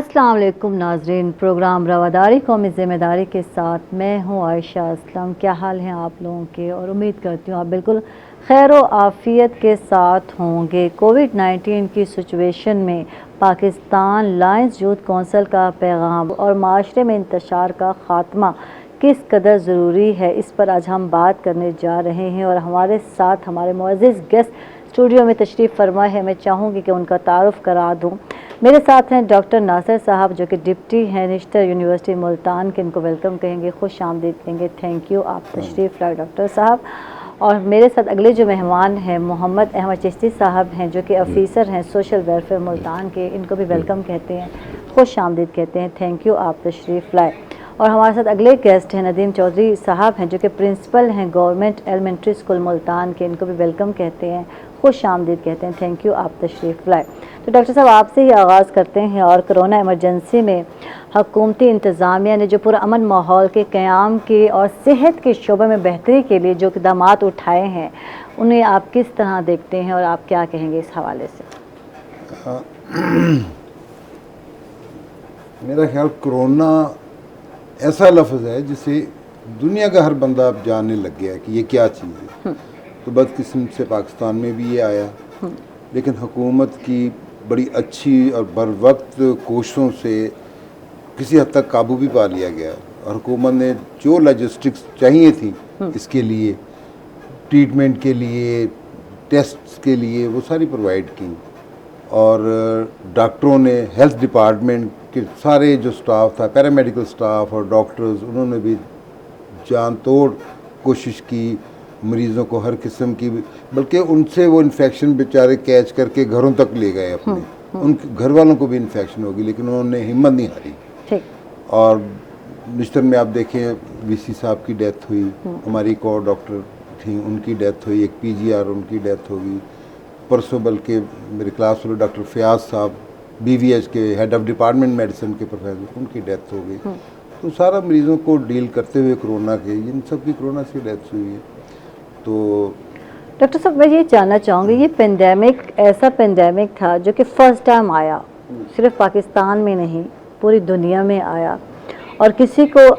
अस्सलाम वालेकुम नाजरीन, प्रोग्राम रवादारी कौमी ज़िम्मेदारी के साथ मैं हूँ आयशा असलम। क्या हाल हैं आप लोगों के, और उम्मीद करती हूँ आप बिल्कुल खैर व आफ़ियत के साथ होंगे। कोविड-19 की सिचुएशन में पाकिस्तान लायंस यूथ कौंसिल का पैगाम और माशरे में इंतशार का ख़ात्मा किस कदर ज़रूरी है, इस पर आज हम बात करने जा रहे हैं। और हमारे साथ हमारे मुअज़्ज़िज़ गेस्ट स्टूडियो में तशरीफ़ फरमा है। मैं चाहूँगी कि उनका तारुफ़ करा दूँ। मेरे साथ हैं डॉक्टर नासिर साहब, जो कि डिप्टी हैं निश्तर यूनिवर्सिटी मुल्तान के। इनको वेलकम कहेंगे, खुश आमदीद कहेंगे। थैंक यू, आप तशरीफ़ लाए डॉक्टर साहब। और मेरे साथ अगले जो मेहमान हैं मोहम्मद अहमद चिश्ती साहब हैं, जो कि ऑफिसर हैं सोशल वेलफेयर मुल्तान के। इनको भी वेलकम कहते हैं, खुश आमदीद कहते हैं। थैंक यू, आप तशरीफ़ लाए। और हमारे साथ अगले गेस्ट हैं नदीम चौधरी साहब हैं, जो कि प्रिंसिपल हैं गवर्नमेंट एलिमेंट्री स्कूल मुल्तान के। इनको भी वेलकम कहते हैं, खुश आमदीद कहते हैं। थैंक यू, आप तशरीफ़ लाए। तो डॉक्टर साहब, आपसे ही आगाज़ करते हैं। और कोरोना इमरजेंसी में हुकूमती इंतज़ामिया ने जो पुरअमन माहौल के क़याम के और सेहत के शोबे में बेहतरी के लिए जो इक़दाम उठाए हैं, उन्हें आप किस तरह देखते हैं और आप क्या कहेंगे इस हवाले से? मेरा ख्याल कोरोना ऐसा लफ्ज़ है जिसे दुनिया का हर बंदा अब जानने लग गया है कि ये क्या चीज़ है। तो बदकिस्मत से पाकिस्तान में भी ये आया, लेकिन हुकूमत की बड़ी अच्छी और बर वक्त कोशिशों से किसी हद तक काबू भी पा लिया गया। और हुकूमत ने जो लॉजिस्टिक्स चाहिए थी इसके लिए, ट्रीटमेंट के लिए, टेस्ट के लिए, वो सारी प्रोवाइड की। और डॉक्टरों ने, हेल्थ डिपार्टमेंट के सारे जो स्टाफ था, पैरामेडिकल स्टाफ और डॉक्टर्स, उन्होंने भी जान तोड़ कोशिश की मरीज़ों को हर किस्म की, बल्कि उनसे वो इन्फेक्शन बेचारे कैच करके घरों तक ले गए अपने। उनके घर वालों को भी इन्फेक्शन होगी, लेकिन उन्होंने हिम्मत नहीं हारी। और निश्तर में आप देखें, वीसी साहब की डेथ हुई, हमारी एक और डॉक्टर थी उनकी डेथ हुई, एक पीजीआर उनकी डेथ होगी परसों। बल्कि मेरे क्लास फेलो डॉक्टर फयाज साहब बीवीएच के हेड ऑफ डिपार्टमेंट मेडिसिन के प्रोफेसर, उनकी डेथ हो गई। तो सारा मरीज़ों को डील करते हुए कोरोना के, इन सब की कोरोना से डेथ हुई है। तो डॉक्टर साहब, मैं ये जानना चाहूँगी, ये पेंडेमिक ऐसा पेंडेमिक था जो कि फ़र्स्ट टाइम आया, सिर्फ पाकिस्तान में नहीं पूरी दुनिया में आया, और किसी को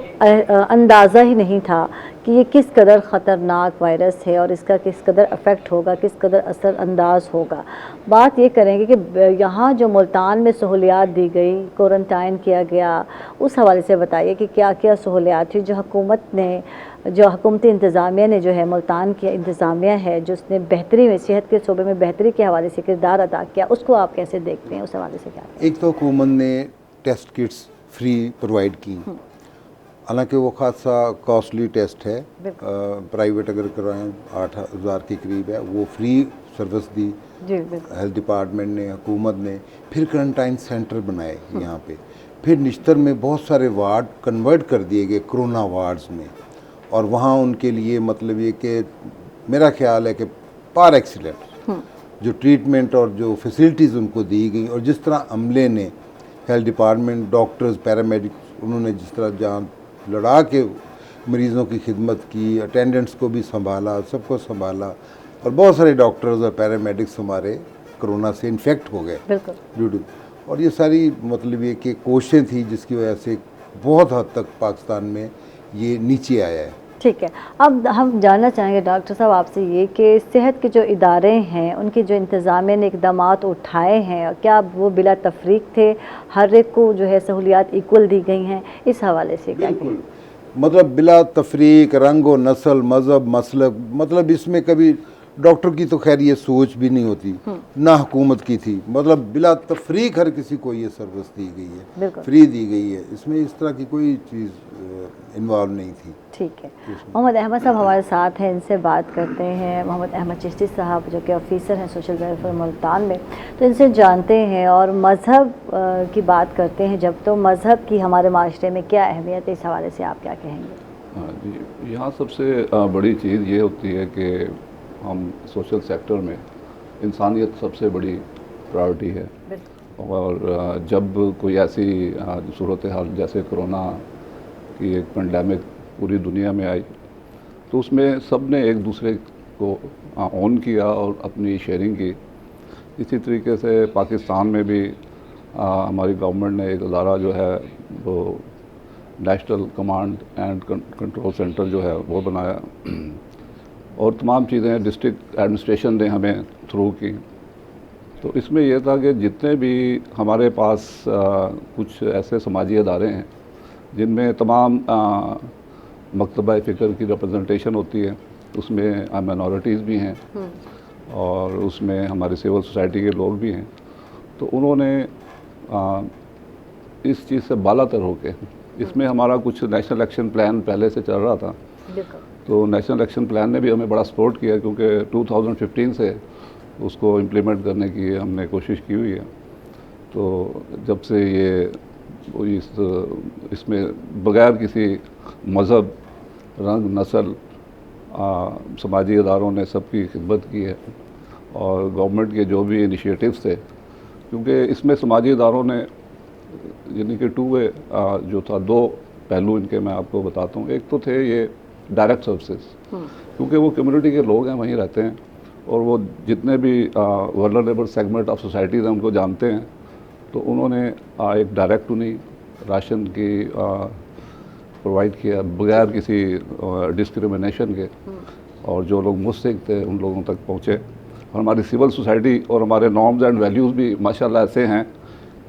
अंदाज़ा ही नहीं था कि ये किस कदर ख़तरनाक वायरस है और इसका किस कदर अफेक्ट होगा, किस कदर असर अंदाज होगा। बात ये करेंगे कि यहाँ जो मुल्तान में सहूलियात दी गई, क्वारंटाइन किया गया, उस हवाले से बताइए कि क्या क्या सहूलियात थी जो हुकूमत ने, जो हुकूमती इंतज़ामिया ने, जो है मुल्तान की इंतज़ामिया है, जो उसने बेहतरी में, सेहत के शोबे में बेहतरी के हवाले से किरदार अदा किया, उसको आप कैसे देखते हैं? उस हवाले से क्या? एक तो हुकूमत ने टेस्ट किट्स फ्री प्रोवाइड की, हालांकि वो खासा कॉस्टली टेस्ट है, प्राइवेट अगर कराएं 8,000 के करीब है। वो free service the health department ने, हुकूमत ने। फिर क्वारंटाइन सेंटर बनाए यहाँ पे, फिर निश्तर में बहुत सारे वार्ड कन्वर्ट कर दिए गए कोरोना वार्ड्स में, और वहाँ उनके लिए मतलब ये कि मेरा ख्याल है कि पार एक्सीलेंट जो ट्रीटमेंट और जो फैसिलिटीज़ उनको दी गई, और जिस तरह अमले ने, हेल्थ डिपार्टमेंट, डॉक्टर्स, पैरामेडिक्स, उन्होंने जिस तरह जान लड़ा के मरीज़ों की खिदमत की, अटेंडेंट्स को भी संभाला, सबको संभाला। और बहुत सारे डॉक्टर्स और पैरामेडिक्स हमारे कोरोना से इन्फेक्ट हो गए ड्यू टू, और ये सारी मतलब ये कि कोशिशें थी जिसकी वजह से बहुत हद तक पाकिस्तान में ये नीचे आया है। ठीक है, अब हम जानना चाहेंगे डॉक्टर साहब आपसे ये कि सेहत के जो इदारे हैं, उनके जो इंतज़ामिया ने इक़दाम उठाए हैं, क्या वो बिला तफरीक थे? हर एक को जो है सहूलियात इक्वल दी गई हैं? इस हवाले से क्या कहें? मतलब बिला तफरीक, रंग व नस्ल, मज़हब, मसलक, मतलब इसमें कभी डॉक्टर की तो खैर ये सोच भी नहीं होती, ना हुकूमत की थी। मतलब बिला तफरीक हर किसी को ये सर्विस दी गई है, फ्री दी गई है, इसमें इस तरह की कोई चीज़ इन्वॉल्व नहीं थी। ठीक है, मोहम्मद अहमद साहब हमारे साथ हैं, इनसे बात करते हैं। मोहम्मद अहमद चिश्ती साहब जो कि ऑफिसर हैं सोशल वेलफेयर मुल्तान में, तो इनसे जानते हैं और मज़हब की बात करते हैं जब, तो मज़हब की हमारे माशरे में क्या अहमियत है, इस हवाले से आप क्या कहेंगे? हाँ जी, यहाँ सबसे बड़ी चीज़ ये होती है कि हम सोशल सेक्टर में इंसानियत सबसे बड़ी प्रायोरिटी है। और जब कोई ऐसी सूरत हाल जैसे कोरोना की एक पेंडेमिक पूरी दुनिया में आई, तो उसमें सब ने एक दूसरे को ऑन किया और अपनी शेयरिंग की। इसी तरीके से पाकिस्तान में भी हमारी गवर्नमेंट ने एक अदारा जो है वो national command and control centre जो है वो बनाया और तमाम चीज़ें डिस्ट्रिक्ट एडमिनिस्ट्रेशन ने हमें थ्रू की। तो इसमें यह था कि जितने भी हमारे पास कुछ ऐसे समाजी अदारे हैं जिनमें तमाम मकतबा फ़िक्र की रिप्रेजेंटेशन होती है, उसमें माइनॉरिटीज़ भी हैं और उसमें हमारी सिविल सोसाइटी के लोग भी हैं। तो उन्होंने इस चीज़ से बालातर होके इसमें हमारा कुछ नेशनल एक्शन प्लान पहले से चल रहा था, तो नेशनल एक्शन प्लान ने भी हमें बड़ा सपोर्ट किया क्योंकि 2015 से उसको इम्प्लीमेंट करने की हमने कोशिश की हुई है। तो जब से ये इसमें बग़ैर किसी मज़हब, रंग, नस्ल समाजी इदारों ने सबकी खिदमत की है और गवर्नमेंट के जो भी इनिशिएटिव्स थे, क्योंकि इसमें समाजी इदारों ने यानी कि टू वे जो था, दो पहलू इनके मैं आपको बताता हूँ। एक तो थे ये डायरेक्ट सर्विसेज, क्योंकि वो कम्युनिटी के लोग हैं, वहीं रहते हैं और वो जितने भी वल्नरेबल सेगमेंट ऑफ सोसाइटीज़ हैं उनको जानते हैं। तो उन्होंने एक डायरेक्ट उन्हीं राशन की प्रोवाइड किया बगैर किसी डिस्क्रिमिनेशन के, और जो लोग मुस्तहिक थे उन लोगों तक पहुँचे। और हमारी सिविल सोसाइटी और हमारे नॉर्म्स एंड वैल्यूज़ भी माशाल्लाह ऐसे हैं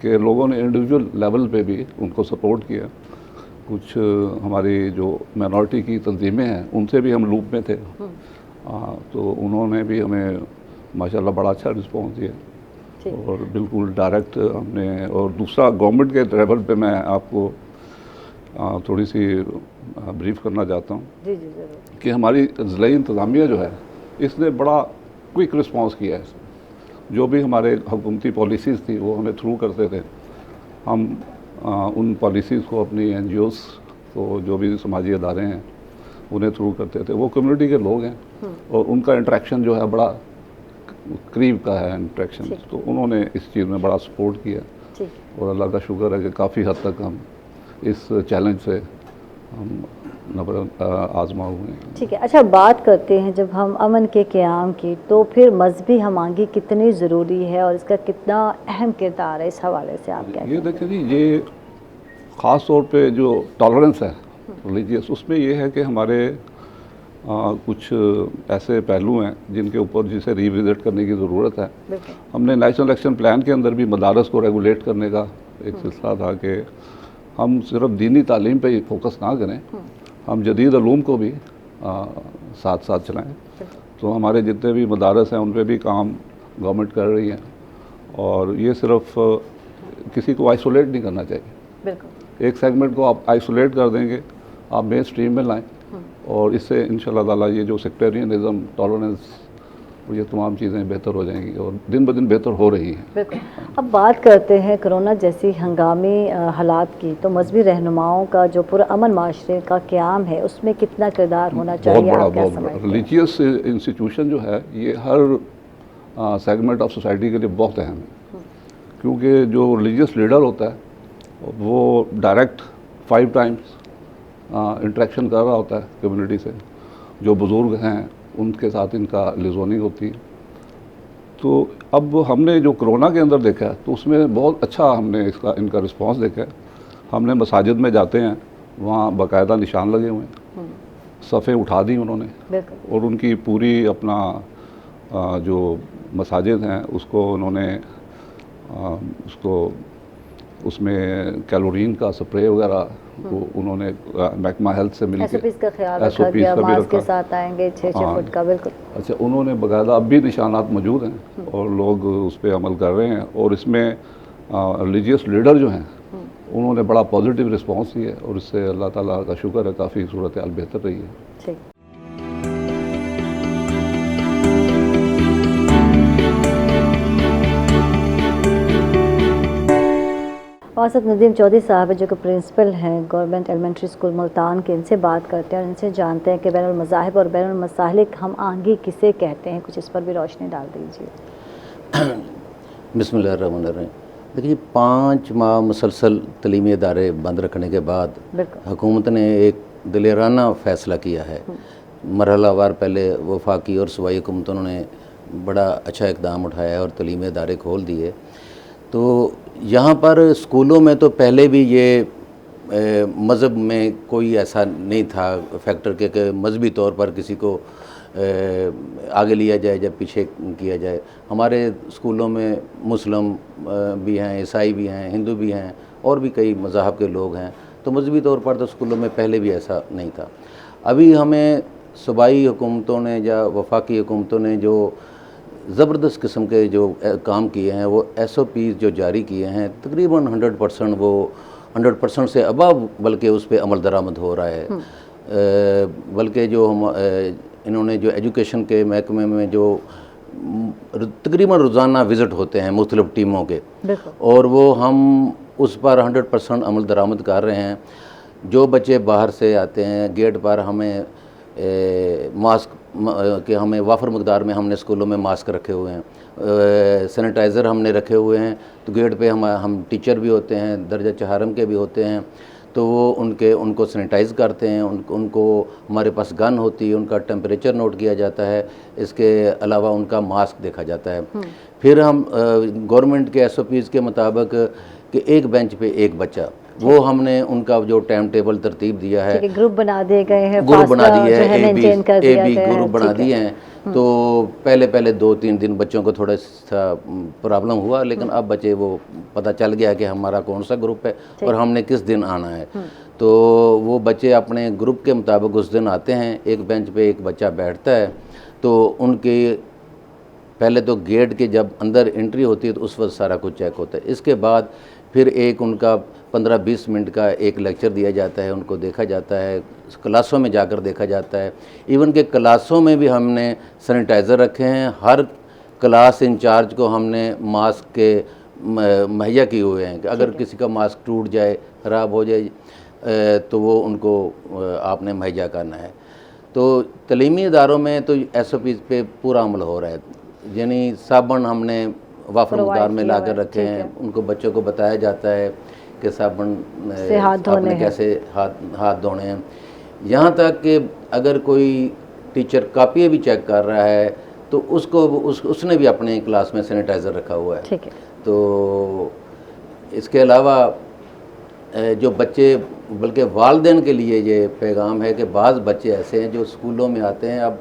कि लोगों ने इंडिविजुअल लेवल पे भी उनको सपोर्ट किया। कुछ हमारी जो माइनॉरिटी की तंजीमें हैं उनसे भी हम लूप में थे, तो उन्होंने भी हमें माशाल्लाह बड़ा अच्छा रिस्पॉन्स दिया और बिल्कुल डायरेक्ट हमने। और दूसरा गवर्नमेंट के लेवल पे मैं आपको थोड़ी सी ब्रीफ करना चाहता हूँ कि हमारी ज़िला इंतज़ामिया जो है इसने बड़ा क्विक रिस्पॉन्स किया है। जो भी हमारे हुकूमती पॉलिसीज़ थी वो हमें थ्रू करते थे, हम उन पॉलिसीज़ को अपनी NGOs को, जो भी समाजी अदारे हैं उन्हें थ्रू करते थे। वो कम्युनिटी के लोग हैं और उनका इंटरेक्शन जो है बड़ा करीब का है इंटरेक्शन, तो उन्होंने इस चीज़ में बड़ा सपोर्ट किया और अल्लाह का शुक्र है कि काफ़ी हद तक हम इस चैलेंज से हम आजमा हुए हैं। ठीक है, अच्छा बात करते हैं जब हम अमन के क़याम की, तो फिर मजहबी हमायंगी कितनी ज़रूरी है और इसका कितना अहम किरदार है, इस हवाले से आप क्या? ये देखें जी, ये ख़ास तौर पे जो टॉलरेंस है रिलीजियस, उसमें ये है कि हमारे कुछ ऐसे पहलू हैं जिनके ऊपर जिसे रिविज़िट करने की ज़रूरत है। हमने नेशनल एक्शन प्लान के अंदर भी मदारस को रेगुलेट करने का एक सिलसिला था कि हम सिर्फ दीनी तालीम पे ही फोकस ना करें, हम जदीद उलूम को भी साथ साथ चलाएं। तो हमारे जितने भी मदारस हैं उन पे भी काम गवर्नमेंट कर रही है और ये सिर्फ किसी को आइसोलेट नहीं करना चाहिए। एक सेगमेंट को आप आइसोलेट कर देंगे, आप मेन स्ट्रीम में लाएं और इससे इंशाल्लाह ताला ये जो सेक्टेरियनिज़म, टॉलरेंस और ये तमाम चीज़ें बेहतर हो जाएंगी और दिन ब दिन बेहतर हो रही हैं। बिल्कुल। अब बात करते हैं कोरोना जैसी हंगामी हालात की, तो मजहबी रहनुमाओं का जो पूरा अमन माशरे का क़याम है उसमें कितना किरदार होना चाहिए? बहुत बड़ा रिलीजियस इंस्टीट्यूशन जो है ये हर सेगमेंट ऑफ सोसाइटी के लिए बहुत अहम है, क्योंकि जो रिलीजियस लीडर होता है वो डायरेक्ट 5 टाइम्स इंटरेक्शन कर रहा होता है कम्युनिटी से। जो बुज़ुर्ग हैं उनके साथ इनका लिजोनिंग होती है। तो अब हमने जो कोरोना के अंदर देखा है तो उसमें बहुत अच्छा हमने इनका रिस्पांस देखा है। हमने मसाजिद में जाते हैं, वहाँ बाकायदा निशान लगे हुए हैं, सफ़े उठा दी उन्होंने और उनकी पूरी अपना जो मसाजिद हैं उसको उन्होंने उसमें कैलोरीन का स्प्रे वगैरह वो उन्होंने महकमा हेल्थ से मिलकर SOPs का ख्याल रखा गया, मास्क के साथ आएंगे 6-6 फुट का। बिल्कुल। अच्छा, उन्होंने बाकायदा अब भी निशानात मौजूद हैं और लोग उस पर अमल कर रहे हैं और इसमें रिलीजियस लीडर जो हैं उन्होंने बड़ा पॉजिटिव रिस्पांस दिया और इससे अल्लाह ताला का शुक्र है काफ़ी सूरत हाल बेहतर रही है। ठीक। वासफ नदीम चौधरी साहब है जो कि प्रिंसिपल हैं गवर्नमेंट एलिमेंट्री स्कूल मुल्तान के। इनसे बात करते हैं और इनसे जानते हैं कि बैनुल मज़ाहिब और बैनुल मसालिक हम आहंगी किसे कहते हैं, कुछ इस पर भी रोशनी डाल दीजिए। बिस्मिल्लाहिर्रहमानिर्रहीम। देखिए, 5 माह मुसलसल तलीमी इदारे बंद रखने के बाद हुकूमत ने एक दिलेराना फ़ैसला किया है। मरहलावार पहले वफाकी और सूबाई हुकूमतों ने बड़ा अच्छा इक़दाम उठाया और तलीमी इदारे खोल दिए। तो यहाँ पर स्कूलों में तो पहले भी ये मज़हब में कोई ऐसा नहीं था फैक्टर के मजहबी तौर पर किसी को आगे लिया जाए या पीछे किया जाए। हमारे स्कूलों में मुस्लिम भी हैं, ईसाई भी हैं, हिंदू भी हैं और भी कई मज़ाहब के लोग हैं, तो मजहबी तौर पर तो स्कूलों में पहले भी ऐसा नहीं था। अभी हमें सूबाई हुकूमतों ने या वफाकी हुकूमतों ने जो ज़बरदस्त किस्म के जो काम किए हैं, वो SOPs जो जारी किए हैं, तकरीबन 100% वो 100% से अबव बल्कि उस पर अमल दरामद हो रहा है। बल्कि जो हम इन्होंने जो एजुकेशन के महकमे में जो तकरीबन रोज़ाना विज़िट होते हैं मुख्तलिफ़ टीमों के, और वो हम उस पर 100% अमल दरामद कर रहे हैं। जो बच्चे बाहर से आते हैं गेट पर हमें मास्क के हमें वाफर मकदार में हमने स्कूलों में मास्क रखे हुए हैं, सैनिटाइज़र हमने रखे हुए हैं। तो गेट पे हम टीचर भी होते हैं, दर्जा चहारम के भी होते हैं, तो वो उनको सैनिटाइज़ करते हैं। उनको हमारे पास गन होती है, उनका टेम्परेचर नोट किया जाता है, इसके अलावा उनका मास्क देखा जाता है। फिर हम गवर्नमेंट के SOPs के मुताबिक कि एक बेंच पे एक बच्चा, वो हमने उनका जो टाइम टेबल तरतीब दिया है, ग्रुप बना दिए गए हैं, ग्रुप बना दिए हैं, AB है, ग्रुप बना दिए हैं। तो पहले 2-3 दिन बच्चों को थोड़ा सा प्रॉब्लम हुआ, लेकिन अब बच्चे वो पता चल गया कि हमारा कौन सा ग्रुप है और हमने किस दिन आना है। तो वो बच्चे अपने ग्रुप के मुताबिक उस दिन आते हैं, एक बेंच पे एक बच्चा बैठता है। तो उनके पहले तो गेट के जब अंदर एंट्री होती है तो उस वक्त सारा कुछ चेक होता है। इसके बाद फिर एक उनका 15-20 मिनट का एक लेक्चर दिया जाता है, उनको देखा जाता है, क्लासों में जाकर देखा जाता है। इवन के क्लासों में भी हमने सैनिटाइज़र रखे हैं, हर क्लास इंचार्ज को हमने मास्क के मुहैया किए हुए हैं कि अगर किसी का मास्क टूट जाए, ख़राब हो जाए तो वो उनको आपने मुहैया करना है। तो तलीमी इदारों में तो SOPs पे पूरा अमल हो रहा है, यानी साबुन हमने वाफर मकदार में ला कर रखे हैं, उनको बच्चों को बताया जाता है कि साबुन से आपने कैसे हाथ धोने हैं। यहाँ तक कि अगर कोई टीचर कापी भी चेक कर रहा है तो उसने भी अपने क्लास में सैनिटाइज़र रखा हुआ है। ठीक है। तो इसके अलावा जो बच्चे, बल्कि वालिदैन के लिए ये पैगाम है कि बाज़ बच्चे ऐसे हैं जो स्कूलों में आते हैं, अब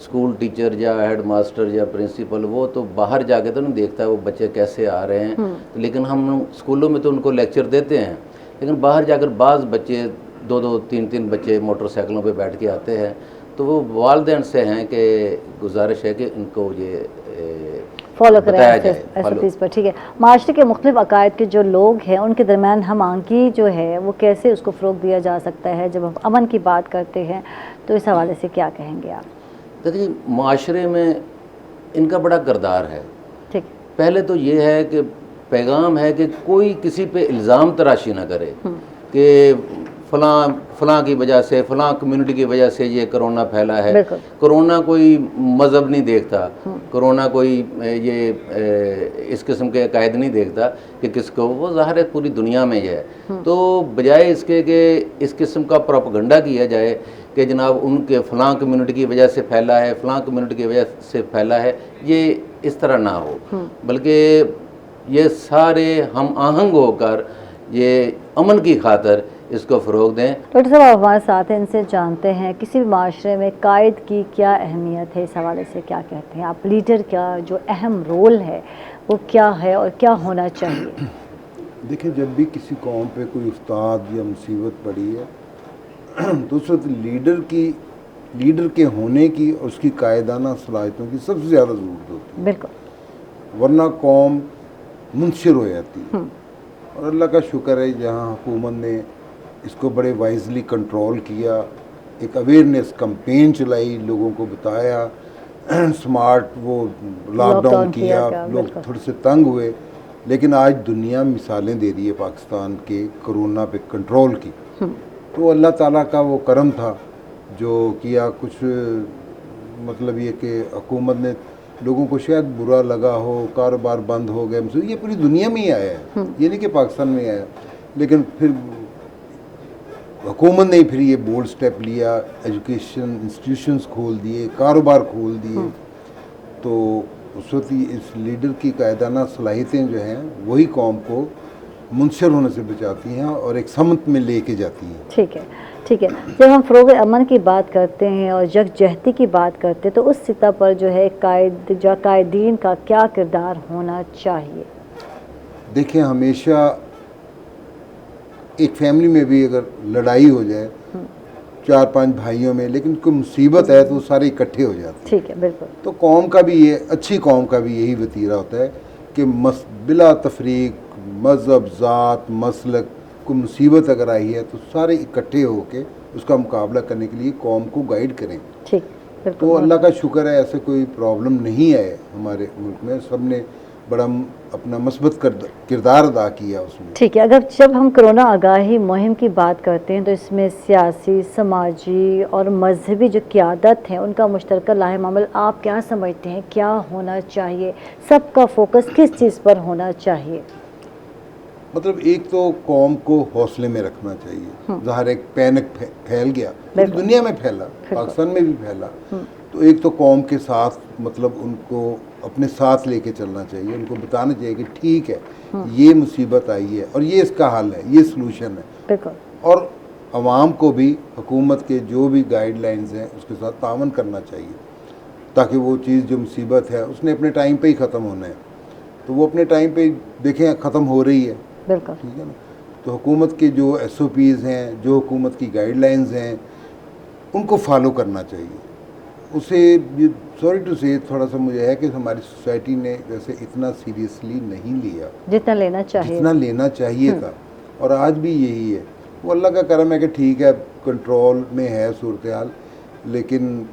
स्कूल टीचर या हेड मास्टर या प्रिंसिपल वो तो बाहर जाके तो नहीं देखता वो बच्चे कैसे आ रहे हैं, तो लेकिन हम स्कूलों में तो उनको लेक्चर देते हैं, लेकिन बाहर जाकर बाज़ बच्चे 2-2, 3-3 बच्चे मोटरसाइकिलों पे बैठ के आते हैं। तो वो वालिदैन से हैं कि गुजारिश है कि इनको ये फॉलो कराया जाए SOPs पर। ठीक है। माशरे के मुख्तलिफ अकायद के जो लोग हैं उनके दरमियान हम आहंगी जो है वो कैसे उसको फ़रोग़ दिया जा सकता है? जब हम अमन की बात करते हैं तो इस हवाले से क्या कहेंगे आप? देखिए, माशरे में इनका बड़ा किरदार है। ठीक। पहले तो ये है कि पैगाम है कि कोई किसी पे इल्ज़ाम तराशी ना करे कि फ़लाँ की वजह से, फ़लाँ कम्युनिटी की वजह से ये कोरोना फैला है। कोरोना कोई मज़हब नहीं देखता, कोरोना कोई ये इस किस्म के अकायद नहीं देखता कि किसको, वो ज़ाहिर है पूरी दुनिया में ये है। तो बजाय इसके कि इस किस्म का प्रोपेगेंडा किया जाए कि जनाब उनके फ़लाँ कम्युनिटी की वजह से फैला है, फ़लाँ कम्युनिटी की वजह से फैला है, ये इस तरह ना हो, बल्कि ये सारे हम आहंग होकर ये अमन की खातर इसको फ़रोग़ दें। डॉक्टर साहब, आप हमारे साथ हैं, इनसे जानते हैं किसी भी माशरे में कायद की क्या अहमियत है, इस हवाले से क्या कहते हैं आप? लीडर का जो अहम रोल है वो क्या है और क्या होना चाहिए? देखिए, जब भी किसी कौम पे कोई उस्ताद या मुसीबत पड़ी है तो उस वक्त लीडर के होने की और उसकी कायदाना सलाहियतों की सबसे ज़्यादा ज़रूरत होती है। बिल्कुल, वरना कौम मुनशिर हो जाती है। और अल्लाह का शुक्र है जहाँ हुकूमत ने इसको बड़े वाइजली कंट्रोल किया, एक अवेयरनेस कैंपेन चलाई, लोगों को बताया, स्मार्ट वो लॉकडाउन किया, लोग थोड़े से तंग हुए, लेकिन आज दुनिया मिसालें दे रही है पाकिस्तान के कोरोना पे कंट्रोल की। तो अल्लाह ताला का वो करम था जो किया। कुछ मतलब ये कि हुकूमत ने, लोगों को शायद बुरा लगा हो, कारोबार बंद हो गए, ये पूरी दुनिया में ही आया है, ये नहीं कि पाकिस्तान में आया, लेकिन फिर हुकूमत ने फिर ये बोल्ड स्टेप लिया, एजुकेशन इंस्टीट्यूशंस खोल दिए, कारोबार खोल दिए। तो उस वक्त इस लीडर की कायदाना सलाहियतें जो हैं वही कौम को मुनसर होने से बचाती हैं और एक समत में लेके जाती हैं। ठीक है, ठीक है। जब हम फ़रोग़ अमन की बात करते हैं और यकजहती की बात करते हैं तो उस सतह पर जो है कायदीन का क्या किरदार होना चाहिए? देखिए, हमेशा एक फैमिली में भी अगर लड़ाई हो जाए 4-5 भाइयों में, लेकिन कोई मुसीबत है तो वो सारे इकट्ठे हो जाते हैं। ठीक है, बिल्कुल। तो कौम का भी ये, अच्छी कौम का भी यही वतीरा होता है कि बिला तफरीक, मज़हब, ज़ात, मसलक, कोई मुसीबत अगर आई है तो सारे इकट्ठे होकर उसका मुकाबला करने के लिए कौम को गाइड करें। ठीक, बिल्कुल। तो अल्लाह का शुक्र है ऐसे कोई प्रॉब्लम नहीं है हमारे मुल्क में, सब ने बड़ा अपना मस्बत किरदार अदा किया उसमें। ठीक है, अगर जब हम कोरोना आगाही मुहिम की बात करते हैं तो इसमें सियासी, समाजी और मजहबी जो क़यादत है उनका मुश्तरका लाहे-ए-अमल आप क्या समझते हैं, क्या होना चाहिए? सबका फोकस किस चीज़ पर होना चाहिए? मतलब एक तो कौम को हौसले में रखना चाहिए। ज़ाहिर एक पैनिक फैल गया, पूरी दुनिया में फैला, पाकिस्तान में भी फैला, तो एक तो कौम के साथ मतलब उनको अपने साथ लेके चलना चाहिए, उनको बताना चाहिए कि ठीक है ये मुसीबत आई है और ये इसका हल है, ये सलूशन है। बिल्कुल। और आवाम को भी हुकूमत के जो भी गाइडलाइंस हैं उसके साथ तावन करना चाहिए ताकि वो चीज़ जो मुसीबत है उसने अपने टाइम पे ही ख़त्म होना है, तो वो अपने टाइम पे देखें ख़त्म हो रही है। बिल्कुल, ठीक है ना। तो हुकूमत के जो SOPs हैं, जो हुकूमत की गाइडलाइंस हैं, उनको फॉलो करना चाहिए। उसे सॉरी टू से थोड़ा सा मुझे है कि हमारी सोसाइटी ने वैसे इतना सीरियसली नहीं लिया जितना लेना चाहिए, जितना लेना चाहिए था, और आज भी यही है। वो अल्लाह का करम है कि ठीक है, कंट्रोल में है सूरत हाल, लेकिन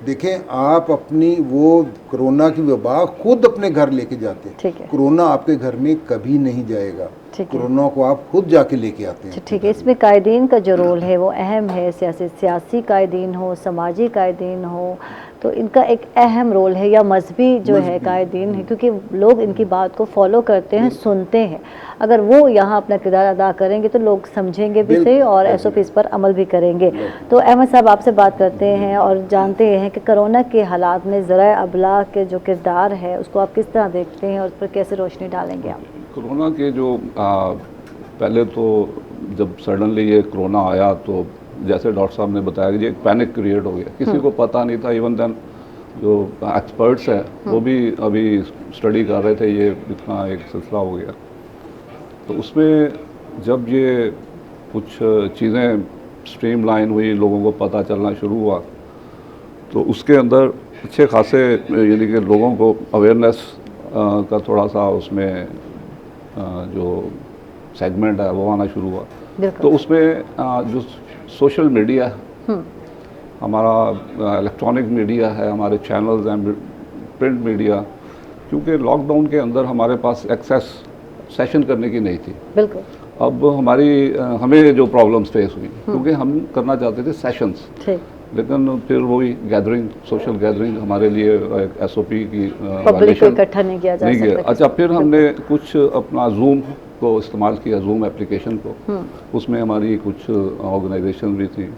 देखें आप अपनी वो कोरोना की वबा खुद अपने घर लेके जाते हैं। ठीक है। कोरोना आपके घर में कभी नहीं जाएगा, ठीक है। कोरोना को आप खुद जाके लेके आते हैं। ठीक है, इसमें कायदीन का जो रोल है वो अहम है, सियासी कायदीन हो, समाजी कायदीन हो, तो इनका एक अहम रोल है, या मजहबी जो है कायदीन है, क्योंकि लोग इनकी बात को फॉलो करते हैं, सुनते हैं। अगर वो यहाँ अपना किरदार अदा करेंगे तो लोग समझेंगे भी सही और SOPs पर अमल भी करेंगे। तो अहमद साहब आपसे बात करते हैं और जानते हैं कि कोरोना के हालात में ज़राए अबलाग के जो किरदार है उसको आप किस तरह देखते हैं और उस पर कैसे रोशनी डालेंगे आप? कोरोना के जो पहले तो जब सडनली ये कोरोना आया तो जैसे डॉक्टर साहब ने बताया कि एक पैनिक क्रिएट हो गया, किसी को पता नहीं था। इवन देन जो एक्सपर्ट्स हैं वो भी अभी स्टडी कर रहे थे, ये इतना एक सिलसिला हो गया। तो उसमें जब ये कुछ चीज़ें स्ट्रीमलाइन हुई, लोगों को पता चलना शुरू हुआ, तो उसके अंदर अच्छे खासे यानी कि लोगों को अवेयरनेस का थोड़ा सा उसमें जो सेगमेंट है वो आना शुरू हुआ। तो उसमें जो सोशल मीडिया, हमारा इलेक्ट्रॉनिक मीडिया है, हमारे चैनल्स हैं, प्रिंट मीडिया, क्योंकि लॉकडाउन के अंदर हमारे पास एक्सेस सेशन करने की नहीं थी। बिल्कुल। अब हमें जो प्रॉब्लम्स फेस हुई क्योंकि हम करना चाहते थे सेशंस, लेकिन फिर वही गैदरिंग, सोशल गैदरिंग हमारे लिए एक SOP की पब्लिक को इकट्ठा नहीं किया जा सकता। अच्छा, फिर हमने कुछ अपना जूम को इस्तेमाल किया, जूम एप्लीकेशन को। उसमें हमारी कुछ ऑर्गेनाइजेशन भी थी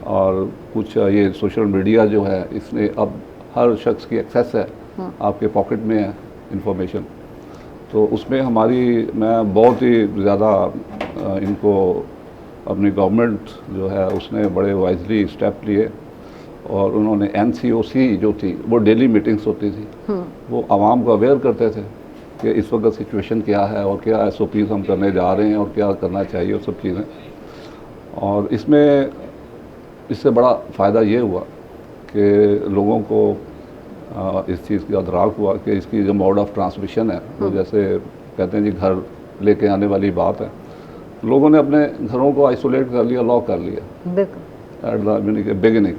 और कुछ ये सोशल मीडिया जो है इसने अब हर शख्स की एक्सेस है, आपके पॉकेट में है इंफॉर्मेशन। तो उसमें मैं बहुत ही ज़्यादा इनको अपनी गवर्नमेंट जो है उसने बड़े वाइजली स्टेप लिए और उन्होंने NCOC जो थी वो डेली मीटिंग्स होती थी, वो आवाम को अवेयर करते थे कि इस वक्त सिचुएशन क्या है और क्या SOPs हम करने जा रहे हैं और क्या करना चाहिए और सब चीज़ें। और इससे बड़ा फ़ायदा ये हुआ कि लोगों को इस चीज़ का अदराक हुआ कि इसकी जो मोड ऑफ ट्रांसमिशन है वो जैसे कहते हैं जी घर लेके आने वाली बात है। लोगों ने अपने घरों को आइसोलेट कर लिया, लॉक कर लिया एट द बिगिनिंग।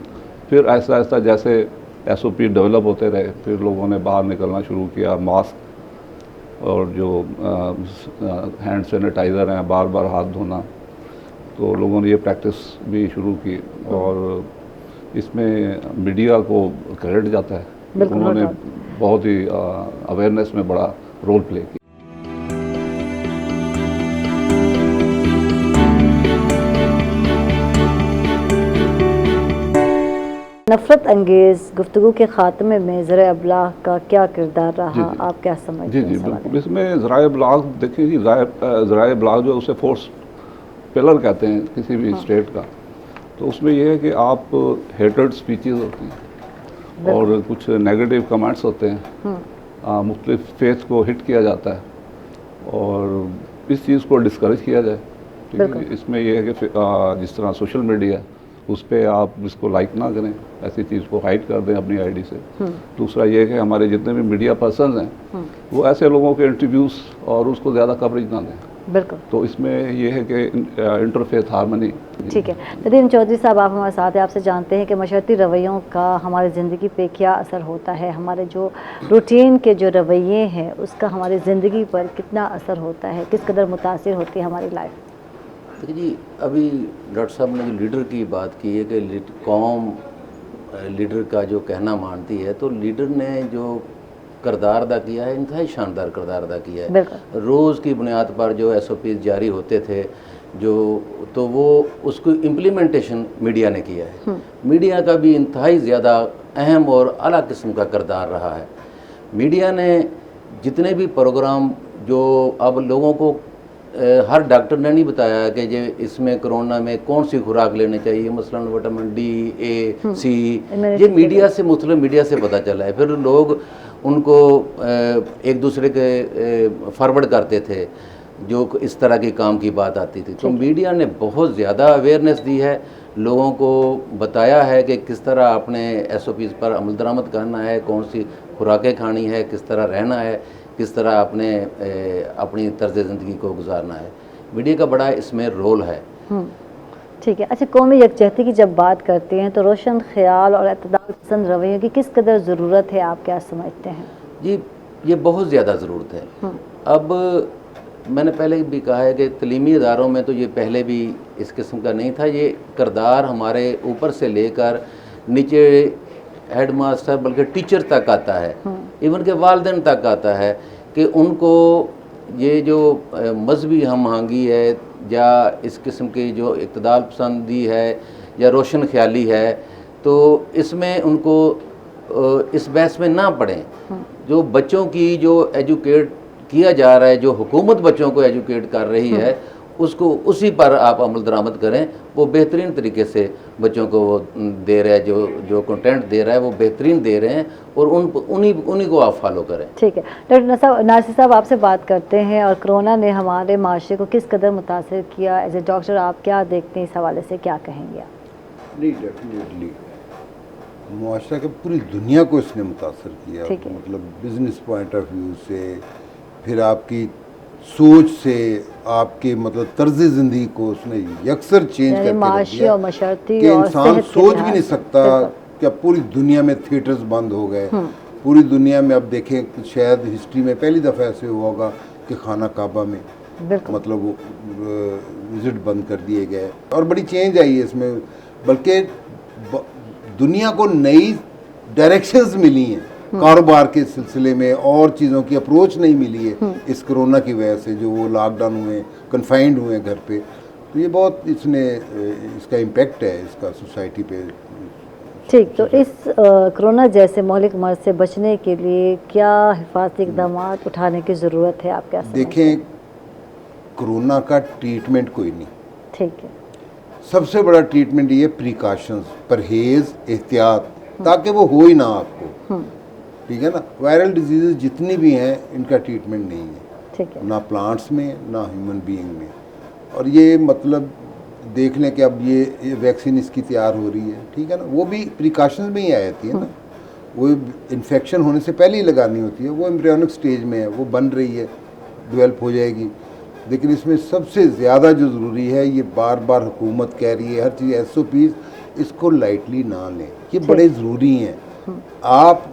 फिर ऐसा ऐसा जैसे SOP डेवलप होते रहे, फिर लोगों ने बाहर निकलना शुरू किया, मास्क और जो हैंड सैनिटाइज़र हैं, बार बार हाथ धोना, तो लोगों ने ये प्रैक्टिस भी शुरू की। और इसमें मीडिया को क्रेडिट जाता है, उन्होंने बहुत ही अवेयरनेस में बड़ा रोल प्ले किया। नफ़रत अंगेज़ गुफ्तगू के ख़ात्मे में ज़राए अबलाग का क्या किरदार रहा, आप क्या समझते जी हैं जी इस हवाले बिल्कुल। इसमें ज़राए इब्लाग देखिए कि ज़राए इब्लाग जो उसे फोर्स पिलर कहते हैं किसी भी स्टेट का, तो उसमें यह है कि आप हेटेड स्पीचेस होती हैं और कुछ नेगेटिव कमेंट्स होते हैं, मुख्तलिफ फेथ को हिट किया जाता है और इस चीज़ को डिस्करेज किया जाए। ठीक है, इसमें यह है कि जिस तरह सोशल मीडिया है उस पर आप इसको लाइक ना करें, ऐसी चीज़ को हाइड कर दें अपनी आईडी से। दूसरा ये है कि हमारे जितने भी मीडिया पर्सन हैं वो ऐसे लोगों के इंटरव्यूज़ और उसको ज़्यादा कवरेज ना दें। बिल्कुल। तो इसमें यह है कि इंटरफेथ हारमनी। ठीक है, नदीम चौधरी साहब, आप हमारे साथ हैं, आपसे जानते हैं कि मशरती रवैयों का हमारी ज़िंदगी पे क्या असर होता है, हमारे जो रूटीन के जो रवैये हैं उसका हमारी ज़िंदगी पर कितना असर होता है, किस कदर मुतासिर होती है हमारी लाइफ। देखिए जी, अभी डॉक्टर साहब ने जो लीडर की बात की है कि कौम लीडर का जो कहना मानती है, तो लीडर ने जो किरदार अदा किया है, इंतहाई शानदार किरदार अदा किया है। रोज़ की बुनियाद पर जो SOPs जारी होते थे जो, तो वो उसको इम्प्लीमेंटेशन मीडिया ने किया है। मीडिया का भी इंतहाई ज़्यादा अहम और आला किस्म का किरदार रहा है। मीडिया ने जितने भी प्रोग्राम जो अब लोगों को हर डॉक्टर ने नहीं बताया कि जे इसमें कोरोना में कौन सी खुराक लेनी चाहिए, मसलन विटामिन D, A, C, ये मीडिया से मुख्तलिफ मीडिया से पता चला है। फिर लोग उनको एक दूसरे के फॉरवर्ड करते थे जो इस तरह के काम की बात आती थी। तो मीडिया ने बहुत ज़्यादा अवेयरनेस दी है, लोगों को बताया है कि किस तरह अपने SOPs पर अमल दरामद करना है, कौन सी खुराकें खानी है, किस तरह रहना है, किस तरह अपनी तर्ज ज़िंदगी को गुजारना है। मीडिया का बड़ा इसमें रोल है। ठीक है। अच्छा, कौमी यकजहती की जब बात करते हैं तो रोशन ख्याल और इत्तेदाल पसंद रवैयों की किस कदर ज़रूरत है, आप क्या समझते हैं? जी, ये बहुत ज़्यादा ज़रूरत है। अब मैंने पहले भी कहा है कि तलीमी इदारों में तो ये पहले भी इस किस्म का नहीं था। ये किरदार हमारे ऊपर से लेकर नीचे हेड मास्टर बल्कि टीचर तक आता है, इवन के वालिदैन तक आता है कि उनको ये जो मजहबी हम आहंगी है या इस किस्म की जो इत्तेदाल पसंदी है या रोशन ख्याली है, तो इसमें उनको इस बहस में ना पड़ें। जो बच्चों की जो एजुकेट किया जा रहा है, जो हुकूमत बच्चों को एजुकेट कर रही है, उसको उसी पर आप अमल दरामद करें। वो बेहतरीन तरीके से बच्चों को दे रहा है, जो कंटेंट दे रहा है वो बेहतरीन दे रहे हैं और उन्हीं को आप फॉलो करें। ठीक है। डॉक्टर नासिर साहब, आपसे बात करते हैं और कोरोना ने हमारे माशरे को किस कदर मुतासिर किया, एज ए डॉक्टर आप क्या देखते हैं, इस हवाले से क्या कहेंगे आप? नहीं, डेफिनेटली मुआशरा के पूरी दुनिया को इसने मुतासर किया, मतलब बिजनेस पॉइंट ऑफ व्यू से, फिर आपकी सोच से, आपके मतलब तर्ज ज़िंदगी को उसने यकसर चेंज करके रख दिया कि इंसान सोच भी नहीं सकता कि अब पूरी दुनिया में थिएटर्स बंद हो गए। पूरी दुनिया में अब देखें, शायद हिस्ट्री में पहली दफ़ा ऐसे हुआ होगा कि खाना काबा में मतलब वो विज़िट बंद कर दिए गए और बड़ी चेंज आई है इसमें, बल्कि दुनिया को नई डायरेक्शंस मिली हैं कारोबार के सिलसिले में, और चीज़ों की अप्रोच नहीं मिली है इस कोरोना की वजह से, जो वो लॉकडाउन हुए, कन्फाइंड हुए घर पे। तो ये बहुत इसका इम्पेक्ट है इसका सोसाइटी पे। ठीक, तो इस कोरोना जैसे मौलिक मर्ज से बचने के लिए क्या हिफाजती इक़दाम उठाने की ज़रूरत है, आप क्या समझते हैं? देखें, कोरोना का ट्रीटमेंट कोई नहीं, ठीक है, सबसे बड़ा ट्रीटमेंट ये प्रिकॉशंस, परहेज़, एहतियात, ताकि वो हो ही ना आपको। ठीक है ना। वायरल डिजीज़ जितनी भी हैं इनका ट्रीटमेंट नहीं है, ठीक है, ना प्लांट्स में ना ह्यूमन बीइंग में। और ये मतलब देख लें कि अब ये वैक्सीन इसकी तैयार हो रही है, ठीक है ना, वो भी प्रिकॉशंस में ही आ जाती है ना, वो इन्फेक्शन होने से पहले ही लगानी होती है, वो एम्ब्रियोनिक स्टेज में है, वो बन रही है, डेवलप हो जाएगी। लेकिन इसमें सबसे ज़्यादा जो ज़रूरी है, ये बार बार हुकूमत कह रही है हर चीज़ SOPs, इसको लाइटली ना लें, ये बड़े ज़रूरी हैं। आप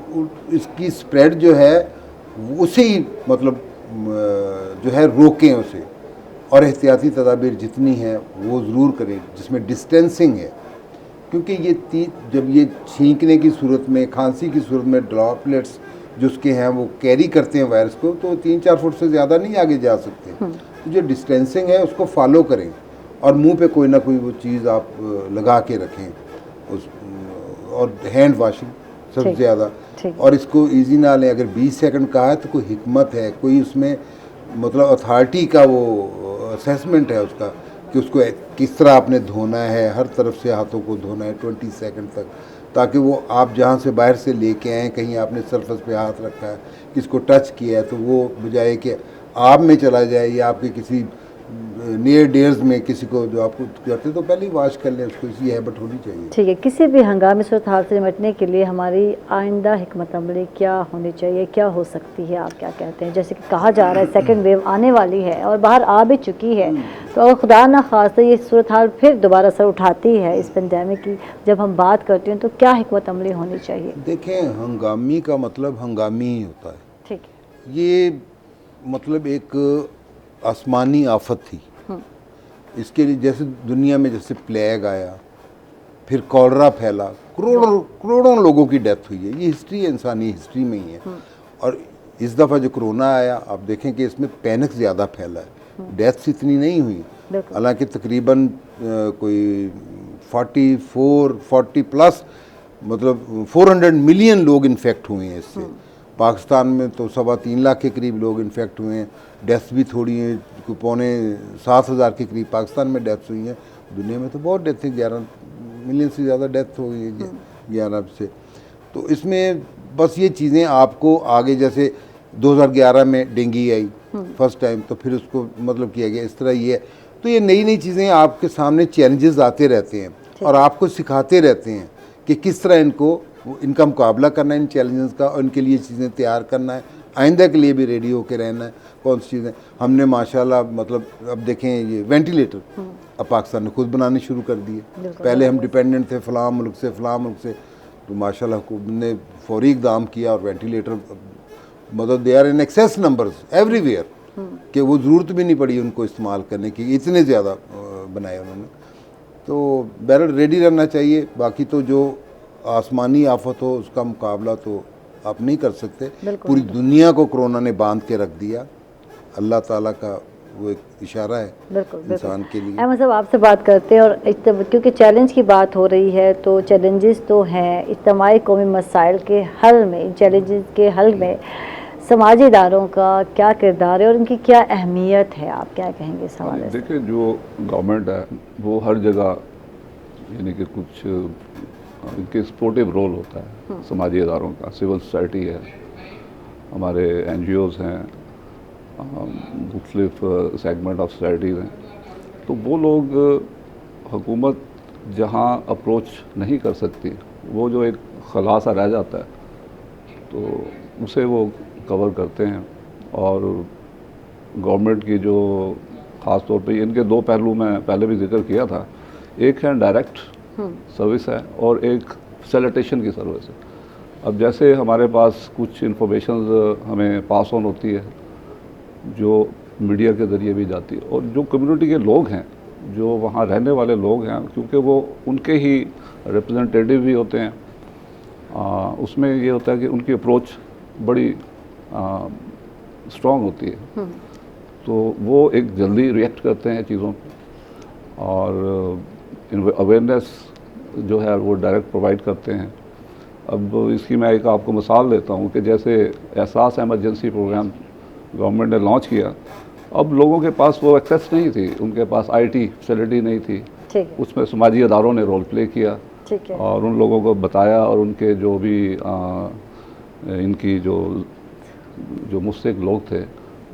इसकी स्प्रेड जो है उसे ही मतलब जो है रोकें उसे, और एहतियाती तदाबीर जितनी हैं वो ज़रूर करें, जिसमें डिस्टेंसिंग है, क्योंकि ये जब ये छींकने की सूरत में, खांसी की सूरत में ड्रॉपलेट्स जो उसके हैं वो कैरी करते हैं वायरस को, तो 3-4 फुट से ज़्यादा नहीं आगे जा सकते। तो जो डिस्टेंसिंग है उसको फॉलो करें, और मुंह पे कोई ना कोई वो चीज़ आप लगा के रखें, उस और हैंड वाशिंग सबसे ठीक, ज़्यादा, ठीक। और इसको इजी ना लें। अगर 20 सेकंड कहा है तो कोई हिकमत है, कोई उसमें मतलब अथॉरिटी का वो असेसमेंट है उसका कि उसको किस तरह आपने धोना है, हर तरफ से हाथों को धोना है 20 सेकंड तक, ताकि वो आप जहाँ से बाहर से लेके आएँ, कहीं आपने सरफेस पे हाथ रखा है, किसको टच किया है, तो वो बजाय कि आप में चला जाए या आपके किसी नियर डेयर्स में किसी को जो आपको करते तो पहले ही वॉश कर लें उसको, इसी हैबिट होनी चाहिए। ठीक है, किसी भी हंगामी सूरत हाल से निपटने के लिए हमारी आइंदा हिकमत अमली क्या होनी चाहिए, क्या हो सकती है, आप क्या कहते हैं? जैसे कि कहा जा रहा है सेकंड वेव आने वाली है और बाहर आ भी चुकी है, तो अगर खुदा ना खास्ता ये सूरत हाल फिर दोबारा सर उठाती है इस पेंडेमिक की, जब हम बात करते हैं तो क्या हिकमत अमली होनी चाहिए? देखें, हंगामी का मतलब हंगामी ही होता है। ठीक है। ये मतलब एक आसमानी आफत थी। इसके लिए जैसे दुनिया में जैसे प्लेग आया, फिर कॉलरा फैला, करोड़ों करोड़ों लोगों की डेथ हुई है, ये हिस्ट्री है, इंसानी हिस्ट्री में ही है। और इस दफ़ा जो कोरोना आया, आप देखें कि इसमें पैनिक ज़्यादा फैला है, डेथ्स इतनी नहीं हुई। हालांकि तकरीबन कोई 40 प्लस मतलब 400 मिलियन लोग इन्फेक्ट हुए हैं इससे। पाकिस्तान में तो 3.25 लाख के करीब लोग इन्फेक्ट हुए हैं, डेथ्स भी थोड़ी हैं, 7,500 के करीब पाकिस्तान में डेथ्स हुई हैं। दुनिया में तो बहुत डेथ है, 11 मिलियन से ज़्यादा डेथ हो गई है 11 से। तो इसमें बस ये चीज़ें आपको आगे, जैसे 2011 में डेंगू आई फर्स्ट टाइम, तो फिर उसको मतलब किया गया, इस तरह ये है। तो ये नई नई चीज़ें आपके सामने चैलेंजेस आते रहते हैं और आपको सिखाते रहते हैं कि किस तरह इनका मुकाबला करना है, इन चैलेंजेस का, और इनके लिए चीज़ें तैयार करना है, आइंदा के लिए भी रेडी होकर रहना है। कौन सी चीज़ें हमने माशाल्लाह मतलब अब देखें, ये वेंटिलेटर अब पाकिस्तान ने खुद बनाने शुरू कर दिए। पहले हम डिपेंडेंट थे फ़लाँ मुल्क से, तो माशाल्लाह हुकूमत ने फौरी इक़दाम किया और वेंटिलेटर मतलब they are in excess numbers everywhere, कि वो ज़रूरत भी नहीं पड़ी उनको इस्तेमाल करने की, इतने ज़्यादा बनाए उन्होंने। तो बहरहाल रेडी रहना चाहिए। बाकी तो जो आसमानी आफत हो उसका मुकाबला तो आप नहीं कर सकते। पूरी दुनिया को कोरोना ने बांध के रख दिया, अल्लाह ताला का वो एक इशारा है इंसान के लिए। अहमद साहब, आपसे बात करते हैं, और क्योंकि चैलेंज की बात हो रही है, तो चैलेंजेस तो हैं इज्तिमाई कौमी मसाइल के हल में, इन चैलेंजेस के हल में समाजी इदारों का क्या किरदार है और उनकी क्या अहमियत है, आप क्या कहेंगे इस हवाले से? देखिए, जो गवर्नमेंट है वो हर जगह यानी कि कुछ इनके सपोर्टिव रोल होता है समाजी इदारों का। सिविल सोसाइटी है, हमारे NGOs हैं, मुख्तलिफ सेगमेंट ऑफ सोसाइटीज़ हैं, तो वो लोग हुकूमत जहाँ अप्रोच नहीं कर सकती, वो जो एक खला सा रह जाता है, तो उसे वो कवर करते हैं। और गवर्नमेंट की जो ख़ास तौर पे इनके दो पहलू में पहले भी जिक्र किया था, एक है डायरेक्ट सर्विस है और एक फैसिलिटेशन की सर्विस है। अब जैसे हमारे पास कुछ इंफॉर्मेशन हमें पास ऑन होती है जो मीडिया के ज़रिए भी जाती है, और जो कम्युनिटी के लोग हैं, जो वहाँ रहने वाले लोग हैं, क्योंकि वो उनके ही रिप्रेजेंटेटिव भी होते हैं, उसमें ये होता है कि उनकी अप्रोच बड़ी स्ट्रॉन्ग होती है, तो वो एक जल्दी रिएक्ट करते हैं चीज़ों पर, और अवेयरनेस जो है वो डायरेक्ट प्रोवाइड करते हैं। अब इसकी मैं एक आपको मिसाल देता हूँ कि जैसे एहसास इमरजेंसी प्रोग्राम गवर्नमेंट ने लॉन्च किया, अब लोगों के पास वो एक्सेस नहीं थी, उनके पास IT फैसिलिटी नहीं थी, उसमें समाजी इदारों ने रोल प्ले किया और उन लोगों को बताया, और उनके जो भी इनकी जो मुस्तहिक लोग थे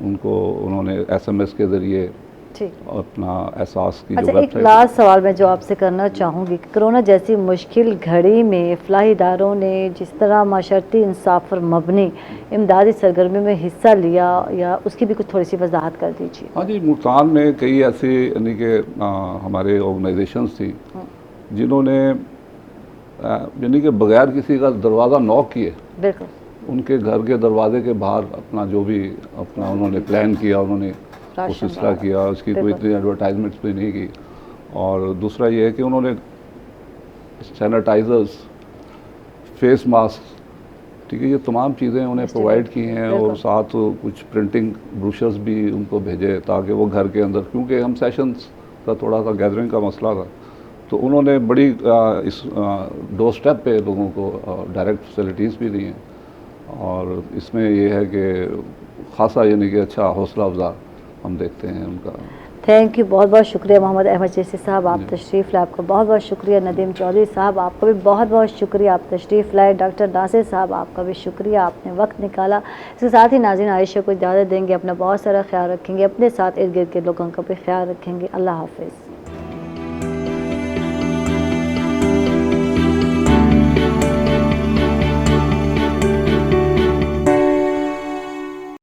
उनको उन्होंने SMS के ज़रिए अपना एहसास की। अच्छा, एक लास्ट सवाल मैं जो आपसे करना चाहूँगी कि कोरोना जैसी मुश्किल घड़ी में फलाही इदारों ने जिस तरह माशरती इंसाफ पर मबनी इमदादी सरगर्मी में हिस्सा लिया, या उसकी भी कुछ थोड़ी सी वजाहत कर दीजिए। हाँ जी, मुल्तान में कई ऐसी यानी कि हमारे ऑर्गेनाइजेशंस थी जिन्होंने यानी कि बगैर किसी का दरवाज़ा नॉक किए, बिल्कुल उनके घर के दरवाजे के बाहर अपना जो भी अपना उन्होंने प्लान किया, उन्होंने वो सिलसिला किया, उसकी कोई इतनी एडवर्टाइजमेंट्स भी नहीं की। और दूसरा ये है कि उन्होंने सैनिटाइजर्स, फेस मास्क, ठीक है, ये तमाम चीज़ें उन्हें प्रोवाइड की हैं, और साथ कुछ प्रिंटिंग ब्रोशर्स भी उनको भेजे ताकि वो घर के अंदर, क्योंकि हम सेशंस का थोड़ा सा गैदरिंग का मसला था, तो उन्होंने बड़ी इस डोर स्टेप पे लोगों को डायरेक्ट फैसिलिटीज़ भी दी हैं और इसमें ये है कि ख़ासा यानी कि अच्छा हौसला अफजा हम देखते हैं उनका। थैंक यू, बहुत बहुत शुक्रिया मोहम्मद अहमद चिश्ती साहब, आप तशरीफ़ लाए, आपका बहुत बहुत शुक्रिया। नदीम चौधरी साहब, आपका भी बहुत बहुत शुक्रिया, आप तशरीफ़ लाए। डॉक्टर नासिर साहब, आपका भी शुक्रिया, आपने वक्त निकाला। इसके साथ ही नाज़रीन आयशा को इजाज़त देंगे, अपना बहुत सारा ख्याल रखेंगे, अपने साथ इर्द गिर्द के लोगों का भी ख्याल रखेंगे। अल्लाह हाफ़िज़।